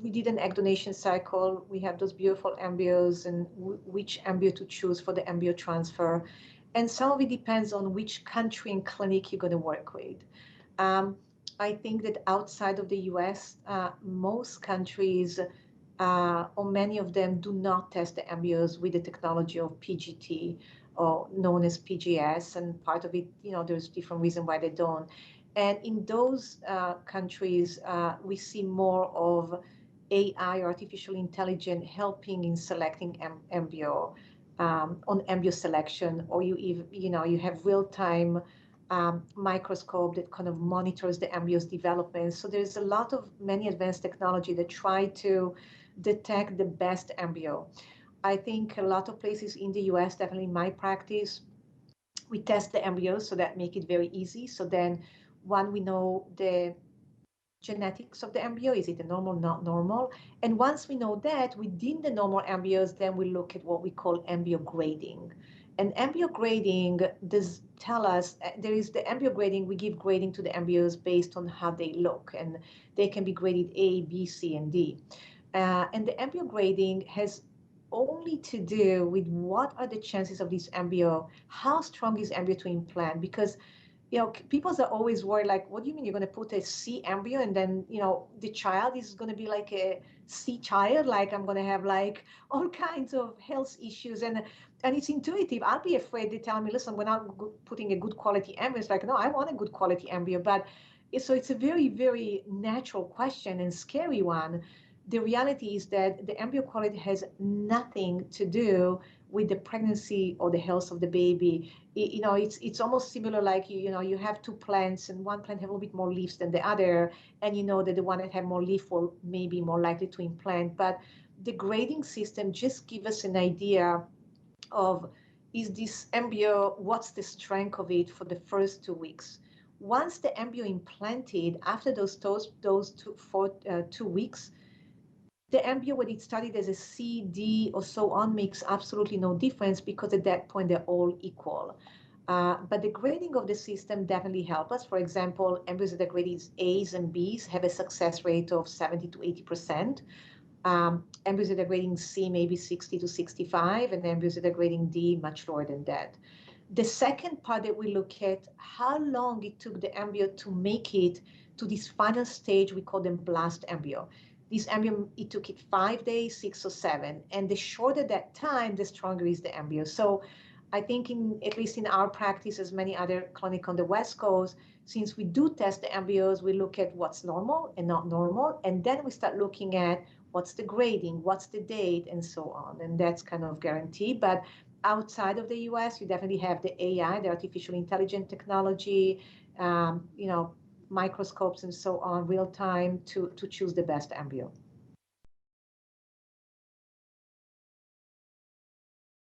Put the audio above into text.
we did an egg donation cycle. We have those beautiful embryos and which embryo to choose for the embryo transfer. And some of it depends on which country and clinic you're going to work with. I think that outside of the US, most countries or many of them do not test the embryos with the technology of PGT or known as PGS. And part of it, there's different reasons why they don't. And in those countries, we see more of AI, artificial intelligence, helping in selecting embryo, on embryo selection, or you have real-time microscope that kind of monitors the embryo's development. So there's a lot of many advanced technology that try to detect the best embryo. I think a lot of places in the US, definitely in my practice, we test the embryos, so that make it very easy. So then one, we know the genetics of the embryo. Is it a normal, not normal? And once we know that, within the normal embryos, then we look at what we call embryo grading. And embryo grading does tell us, there is the embryo grading, we give grading to the embryos based on how they look. And they can be graded A, B, C, and D. And the embryo grading has only to do with what are the chances of this embryo, how strong is embryo to implant, because people are always worried, like, what do you mean you're going to put a C embryo and then, the child is going to be like a C child, like I'm going to have like all kinds of health issues. And it's intuitive. I'll be afraid. They tell me, listen, we're not putting a good quality embryo. It's like, no, I want a good quality embryo. But so it's a very, very natural question and scary one. The reality is that the embryo quality has nothing to do with the pregnancy or the health of the baby. It's almost similar, like you have two plants and one plant have a little bit more leaves than the other, and that the one that have more leaf will maybe more likely to implant. But the grading system just gives us an idea of, is this embryo, what's the strength of it for the first 2 weeks. Once the embryo implanted, after those 2 weeks, the embryo, when it started as a C, D, or so on, makes absolutely no difference, because at that point they're all equal. But the grading of the system definitely helps us. For example, embryos that are graded A's and B's have a success rate of 70 to 80%. Embryos that are grading C maybe 60 to 65, and embryos that are grading D much lower than that. The second part that we look at, how long it took the embryo to make it to this final stage, we call them blast embryo. This embryo, it took it 5 days, 6 or 7. And the shorter that time, the stronger is the embryo. So I think at least in our practice, as many other clinics on the West Coast, since we do test the embryos, we look at what's normal and not normal. And then we start looking at what's the grading, what's the date, and so on. And that's kind of guaranteed. But outside of the US, you definitely have the AI, the artificial intelligence technology, microscopes and so on, real time to choose the best embryo.